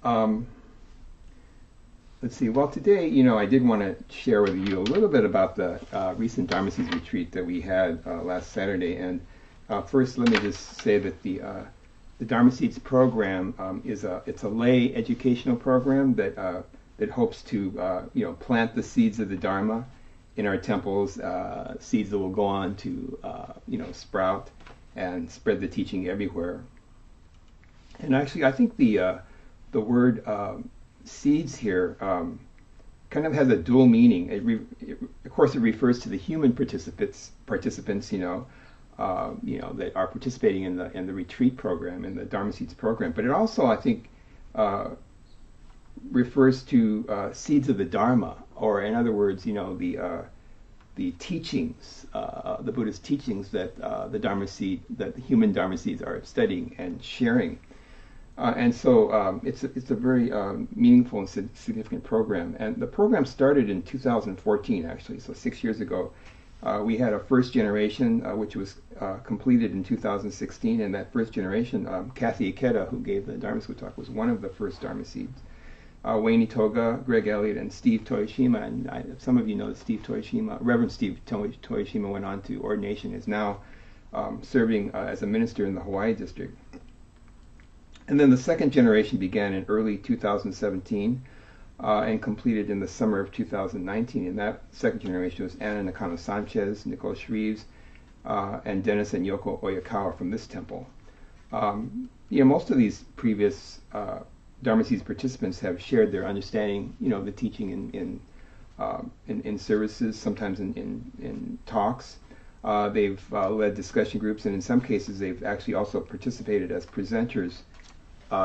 Um, let's see. Well, today, I did want to share with you a little bit about the recent Dharma Seeds retreat that we had last Saturday. And first, let me just say that the Dharma Seeds program it's a lay educational program that hopes to plant the seeds of the Dharma in our temples, seeds that will go on to sprout and spread the teaching everywhere. And actually, I think the word seeds here kind of has a dual meaning. Of course, it refers to the human participants, that are participating in the retreat program, in the Dharma Seeds program. But it also, I think, refers to seeds of the Dharma, or in other words, the teachings, the Buddhist teachings that that the human Dharma seeds are studying and sharing. And so it's a very meaningful and significant program. And the program started in 2014, actually, so 6 years ago. We had a first generation, which was completed in 2016, and that first generation, Kathy Ikeda, who gave the Dharma School talk, was one of the first Dharma seeds. Wayne Toga, Greg Elliott, and Steve Toyoshima, and some of you know that Steve Toyoshima, Reverend Steve Toyoshima, went on to ordination, is now serving as a minister in the Hawaii district. And then the second generation began in early 2017 and completed in the summer of 2019. And that second generation was Anna Nakano Sanchez, Nicole Shreves, and Dennis and Yoko Oyakawa from this temple. Most of these previous Dharma Seeds participants have shared their understanding, the teaching in services, sometimes in talks. They've led discussion groups, and in some cases they've actually also participated as presenters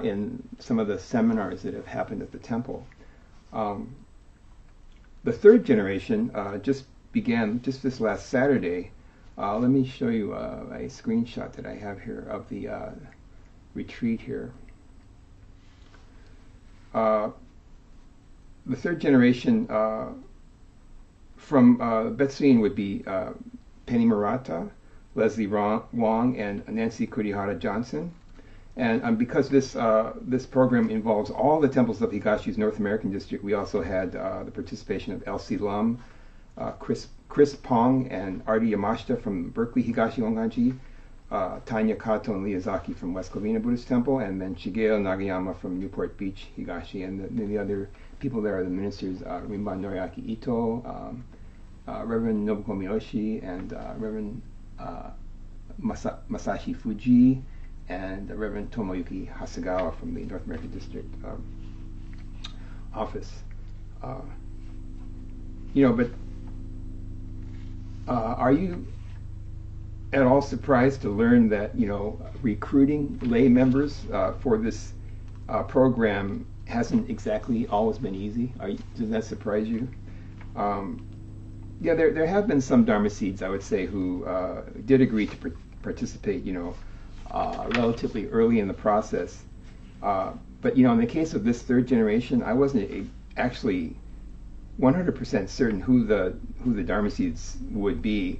in some of the seminars that have happened at the temple. The third generation just began just this last Saturday. Let me show you a screenshot that I have here of the retreat here. The third generation from Betsuin would be Penny Murata, Leslie Wong, and Nancy Kurihara Johnson. And because this program involves all the temples of Higashi's North American district, we also had the participation of Elsie Lum, Chris Pong, and Artie Yamashita from Berkeley Higashi Onganji, Tanya Kato and Miyazaki from West Covina Buddhist Temple, and then Shigeo Nagayama from Newport Beach Higashi. And the other people there are the ministers, Rinban Noriaki Ito, Reverend Nobuko Miyoshi, and Reverend Masashi Fuji, and Reverend Tomoyuki Hasegawa from the North American District office. But are you at all surprised to learn that recruiting lay members for this program hasn't exactly always been easy? Does that surprise you? There have been some Dharma Seeds, I would say, who did agree to participate, relatively early in the process. But in the case of this third generation, I wasn't actually 100% certain who the Dharma Seeds would be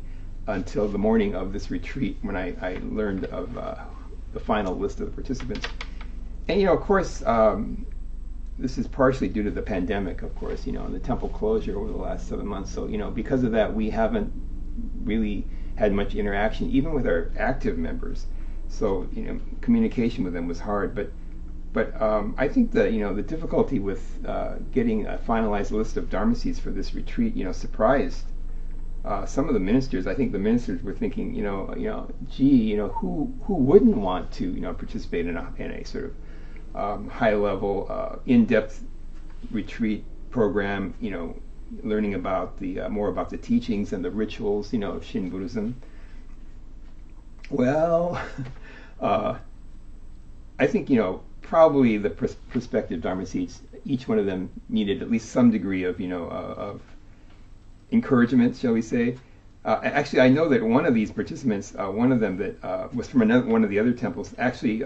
until the morning of this retreat, when I learned of the final list of the participants. And of course, this is partially due to the pandemic, of course, and the temple closure over the last 7 months. So because of that, we haven't really had much interaction, even with our active members. So communication with them was hard. But I think the difficulty with getting a finalized list of Dharma Seeds for this retreat, surprised some of the ministers. I think the ministers were thinking, who wouldn't want to, participate in a sort of high-level, in-depth retreat program, learning about more about the teachings and the rituals, of Shin Buddhism. Well, I think, probably the prospective Dharma Seeds, each one of them needed at least some degree of, of encouragement, shall we say. Actually, I know that one of these participants, one of them that was from one of the other temples, actually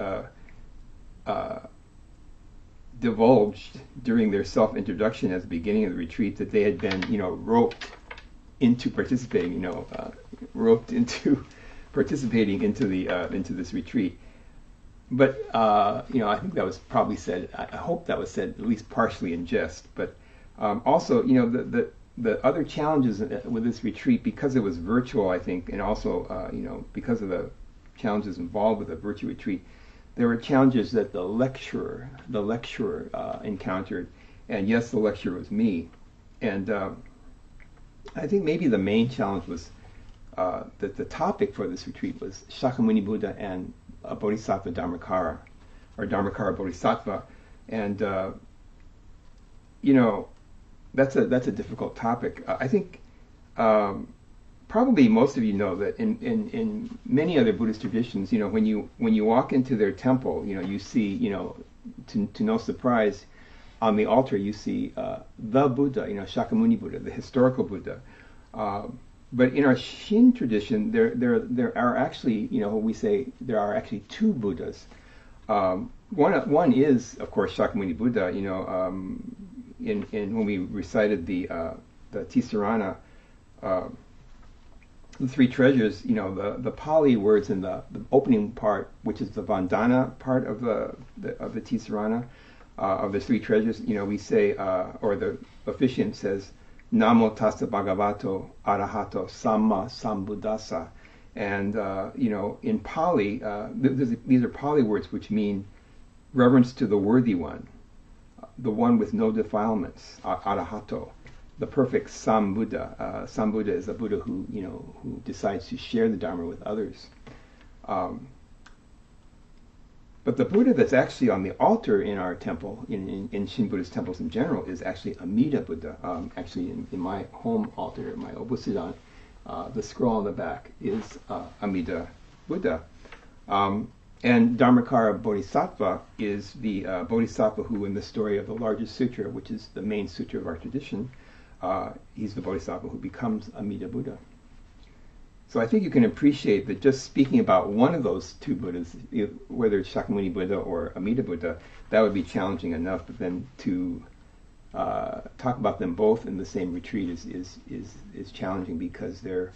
divulged during their self-introduction at the beginning of the retreat that they had been, roped into participating, roped into participating into this retreat. but I think that was probably said. I hope that was said at least partially in jest. But also, the other challenges with this retreat, because it was virtual, I think, and also because of the challenges involved with a virtual retreat, there were challenges that the lecturer encountered, and yes, the lecturer was me, and I think maybe the main challenge was that the topic for this retreat was Shakyamuni Buddha and Bodhisattva Dharmakara, or Dharmakara Bodhisattva, and that's a difficult topic. I think probably most of you know that in many other Buddhist traditions, when you walk into their temple, you see, to no surprise, on the altar you see the Buddha, Shakyamuni Buddha, the historical Buddha. But in our Shin tradition, there are actually, we say there are actually two Buddhas. One is, of course, Shakyamuni Buddha. In when we recited the Tisarana, the three treasures, the Pali words in the opening part, which is the Vandana part of the Tisarana, of the three treasures, we say, or the officiant says, Namo Tassa Bhagavato Arahato Samma Sambuddhassa. And, in Pali, these are Pali words which mean reverence to the worthy one, the one with no defilements, Arahato, the perfect Sambuddha. Sambuddha is a Buddha who decides to share the Dharma with others. But the Buddha that's actually on the altar in our temple, in Shin Buddhist temples in general, is actually Amida Buddha. Actually, in my home altar, my Obusudan, the scroll on the back is Amida Buddha. And Dharmakara Bodhisattva is the Bodhisattva who, in the story of the largest sutra, which is the main sutra of our tradition, he's the Bodhisattva who becomes Amida Buddha. So I think you can appreciate that just speaking about one of those two Buddhas, whether it's Shakyamuni Buddha or Amida Buddha, that would be challenging enough. But then to talk about them both in the same retreat is challenging, because they're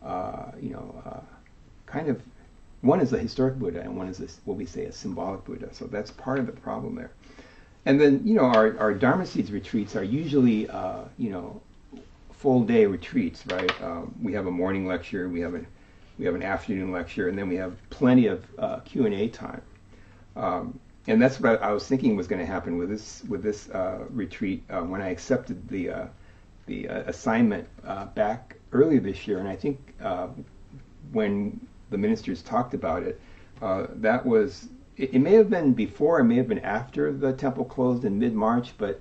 kind of, one is a historic Buddha and one is what we say a symbolic Buddha. So that's part of the problem there. And then our Dharma Seeds retreats are usually full day retreats, right? We have a morning lecture, we have an afternoon lecture, and then we have plenty of Q&A time. And that's what I was thinking was going to happen with this retreat when I accepted the assignment back earlier this year. And I think when the ministers talked about it, that was, it may have been before, it may have been after the temple closed in mid-March, but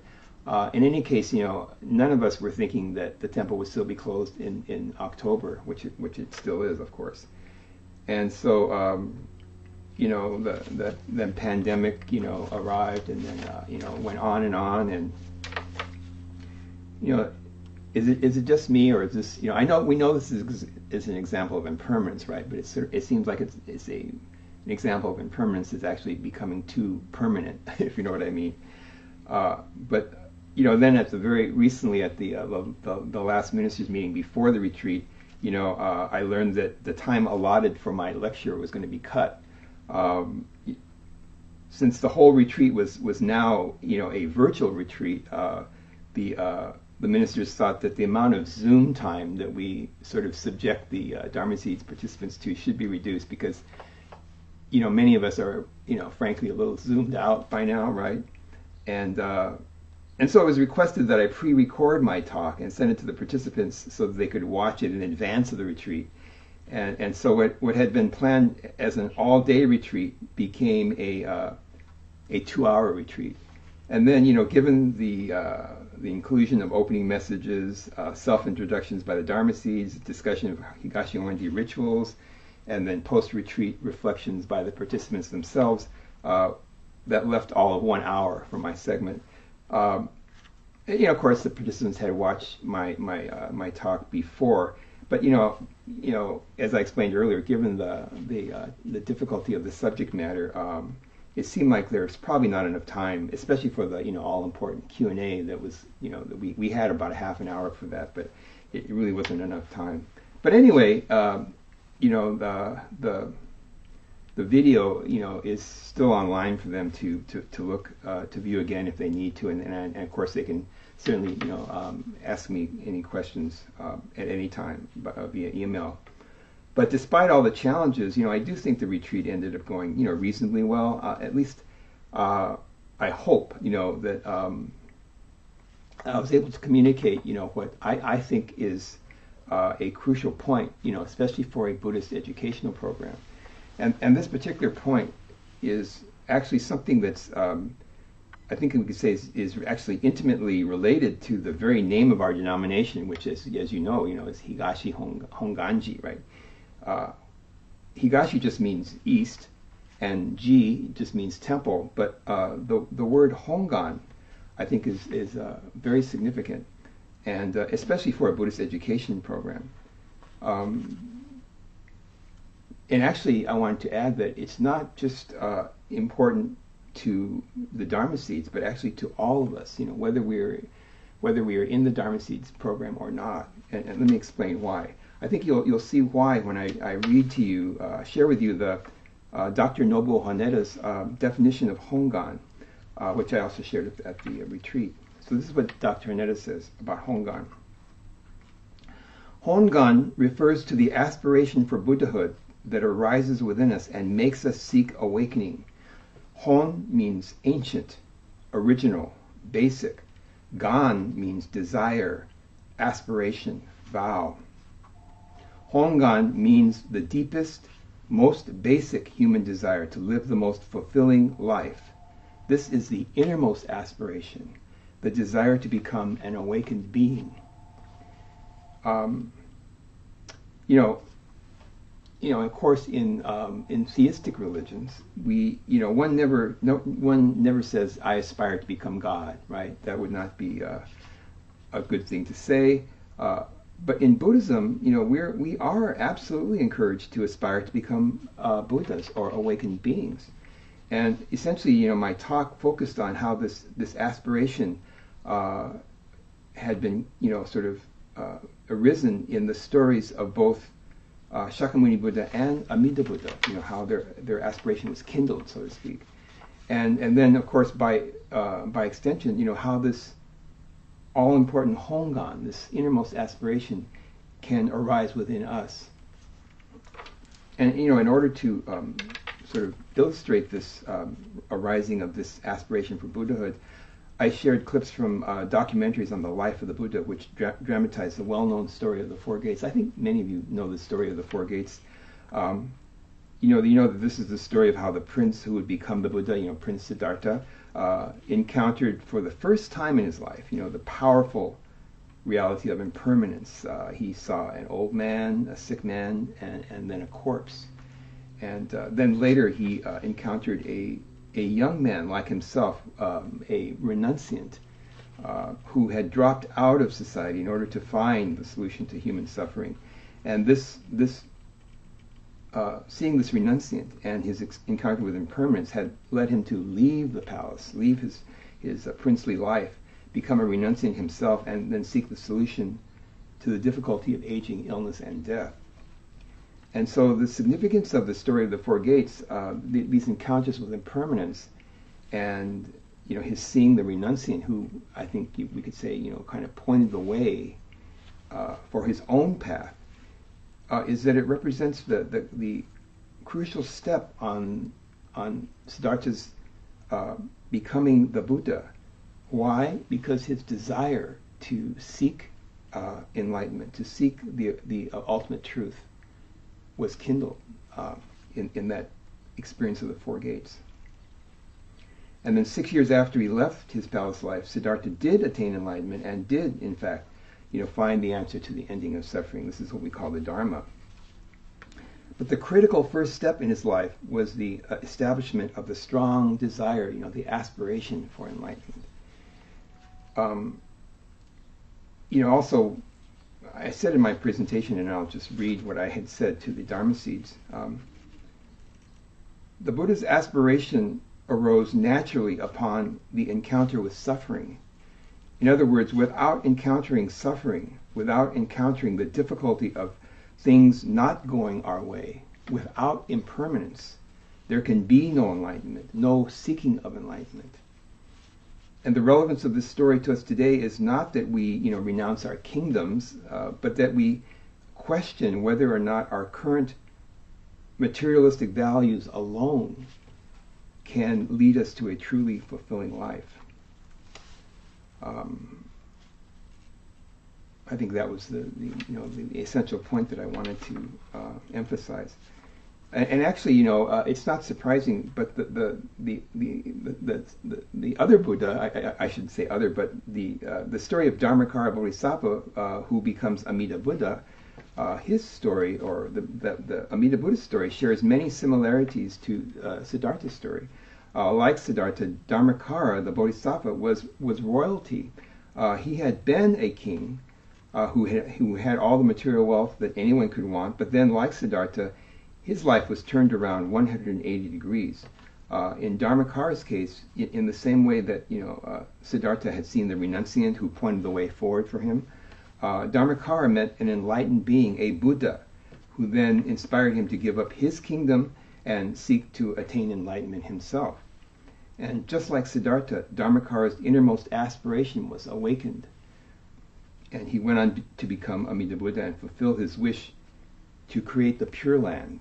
in any case, none of us were thinking that the temple would still be closed in October, which it still is, of course. And so, the pandemic, arrived, and then went on, and is it just me, or is this, we know this is an example of impermanence, right? But it seems like it's an example of impermanence is actually becoming too permanent, if you know what I mean. But then recently at the last ministers meeting before the retreat, I learned that the time allotted for my lecture was going to be cut. Since the whole retreat was now, a virtual retreat, the ministers thought that the amount of Zoom time that we sort of subject the Dharma Seeds participants to should be reduced, because, many of us are, frankly, a little zoomed out by now, right? And so it was requested that I pre-record my talk and send it to the participants so that they could watch it in advance of the retreat. And so what had been planned as an all-day retreat became a 2-hour retreat. And then, given the inclusion of opening messages, self-introductions by the Dharma Seeds, discussion of Higashi-onji rituals, and then post-retreat reflections by the participants themselves, that left all of 1 hour for my segment. Of course, the participants had watched my talk before, but as I explained earlier, given the difficulty of the subject matter, it seemed like there's probably not enough time, especially for the all important Q&A that was that we had about a half an hour for that, but it really wasn't enough time. But anyway, the the video, is still online for them to look to view again if they need to, and of course they can certainly ask me any questions at any time via email. But despite all the challenges, I do think the retreat ended up going reasonably well. At least I hope that I was able to communicate what I think is a crucial point, especially for a Buddhist educational program. And this particular point is actually something that's, I think we could say is actually intimately related to the very name of our denomination, which is, as you know, is Higashi Honganji, right? Higashi just means east, and Ji just means temple, but the word Hongan, I think, is very significant, and especially for a Buddhist education program. And actually, I wanted to add that it's not just important to the Dharma Seeds, but actually to all of us, whether we are in the Dharma Seeds program or not. And let me explain why. I think you'll see why when I read to you, share with you the Dr. Nobuo Haneta's definition of Hongan, which I also shared at the retreat. So this is what Dr. Haneta says about Hongan. Hongan refers to the aspiration for Buddhahood that arises within us and makes us seek awakening. Hon means ancient, original, basic. Gan means desire, aspiration, vow. Hongan means the deepest, most basic human desire to live the most fulfilling life. This is the innermost aspiration, the desire to become an awakened being. Of course, in theistic religions, one never says, "I aspire to become God," right? That would not be a good thing to say. But in Buddhism, we are absolutely encouraged to aspire to become Buddhas or awakened beings. And essentially, my talk focused on how this aspiration had been, sort of arisen in the stories of both Shakyamuni Buddha and Amida Buddha, how their aspiration was kindled, so to speak, and then of course by extension, how this all-important Hongan, this innermost aspiration, can arise within us. And in order to sort of illustrate this arising of this aspiration for Buddhahood, I shared clips from documentaries on the life of the Buddha, which dramatize the well-known story of the Four Gates. I think many of you know the story of the Four Gates. You know that this is the story of how the prince who would become the Buddha, Prince Siddhartha, encountered for the first time in his life, the powerful reality of impermanence. He saw an old man, a sick man, and then a corpse. And then later he encountered a young man like himself, a renunciant, who had dropped out of society in order to find the solution to human suffering. And seeing this renunciant and his encounter with impermanence had led him to leave the palace, leave his princely life, become a renunciant himself, and then seek the solution to the difficulty of aging, illness, and death. And so the significance of the story of the Four Gates, these encounters with impermanence, and his seeing the renunciant, who I think we could say kind of pointed the way for his own path, is that it represents the crucial step on Siddhartha's becoming the Buddha. Why? Because his desire to seek enlightenment, to seek the ultimate truth, was kindled in that experience of the Four Gates. And then 6 years after he left his palace life, Siddhartha did attain enlightenment and did, in fact, find the answer to the ending of suffering. This is what we call the Dharma. But the critical first step in his life was the establishment of the strong desire, the aspiration for enlightenment. Also, I said in my presentation, and I'll just read what I had said to the Dharma Seeds. The Buddha's aspiration arose naturally upon the encounter with suffering. In other words, without encountering suffering, without encountering the difficulty of things not going our way, without impermanence, there can be no enlightenment, no seeking of enlightenment. And the relevance of this story to us today is not that we, renounce our kingdoms, but that we question whether or not our current materialistic values alone can lead us to a truly fulfilling life. I think that was the essential point that I wanted to emphasize. And actually, it's not surprising, but the other Buddha, I shouldn't say other, but the story of Dharmakara Bodhisattva, who becomes Amida Buddha, his story, or the Amida Buddha story, shares many similarities to Siddhartha's story. Like Siddhartha, Dharmakara, the Bodhisattva, was royalty. He had been a king who had all the material wealth that anyone could want, but then, like Siddhartha, his life was turned around 180 degrees. In Dharmakara's case, in the same way that Siddhartha had seen the renunciant who pointed the way forward for him, Dharmakara met an enlightened being, a Buddha, who then inspired him to give up his kingdom and seek to attain enlightenment himself. And just like Siddhartha, Dharmakara's innermost aspiration was awakened. And he went on to become Amida Buddha and fulfill his wish to create the Pure Land.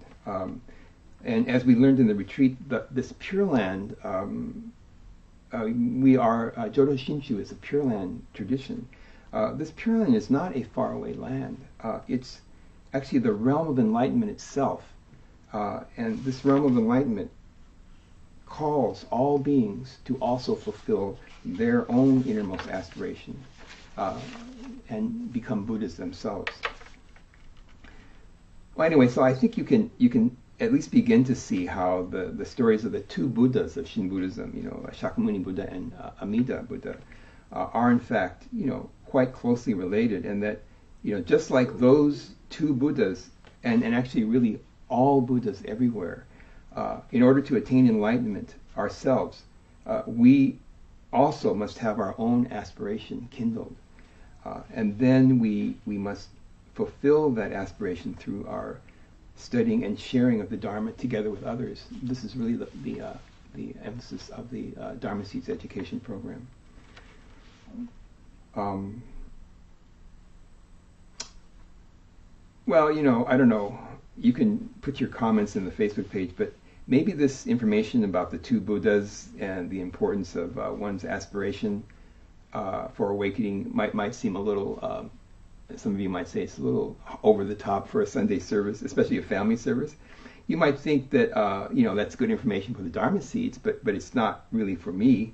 And as we learned in the retreat, this Pure Land, we are, Jodo Shinshu is a Pure Land tradition. This Pure Land is not a faraway land. It's actually the realm of enlightenment itself. And this realm of enlightenment calls all beings to also fulfill their own innermost aspiration and become Buddhas themselves. Well, anyway, so I think you can at least begin to see how the stories of the two Buddhas of Shin Buddhism, Shakyamuni Buddha and Amida Buddha, are in fact, quite closely related, and that, just like those two Buddhas, and actually really all Buddhas everywhere, in order to attain enlightenment ourselves, we also must have our own aspiration kindled. And then we must fulfill that aspiration through our studying and sharing of the Dharma together with others. This is really the emphasis of the Dharma Seeds Education Program. Well, I don't know. You can put your comments in the Facebook page, but maybe this information about the two Buddhas and the importance of one's aspiration for awakening might seem a little, some of you might say it's a little over the top for a Sunday service, especially a family service. You might think that, that's good information for the Dharma Seeds, but it's not really for me.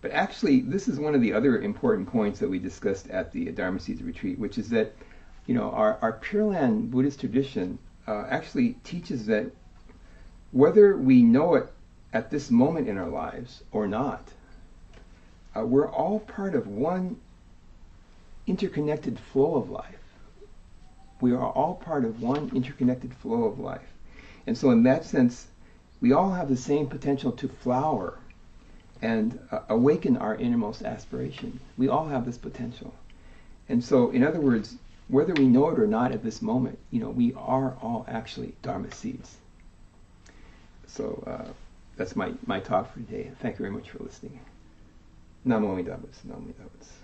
But actually, this is one of the other important points that we discussed at the Dharma Seeds retreat, which is that, our Pure Land Buddhist tradition actually teaches that whether we know it at this moment in our lives or not, we're all part of one interconnected flow of life. We are all part of one interconnected flow of life. And so in that sense, we all have the same potential to flower and awaken our innermost aspiration. We all have this potential. And so, in other words, whether we know it or not at this moment, we are all actually Dharma seeds. So that's my talk for today. Thank you very much for listening. Namo Amida Butsu. Namo Amida Butsu.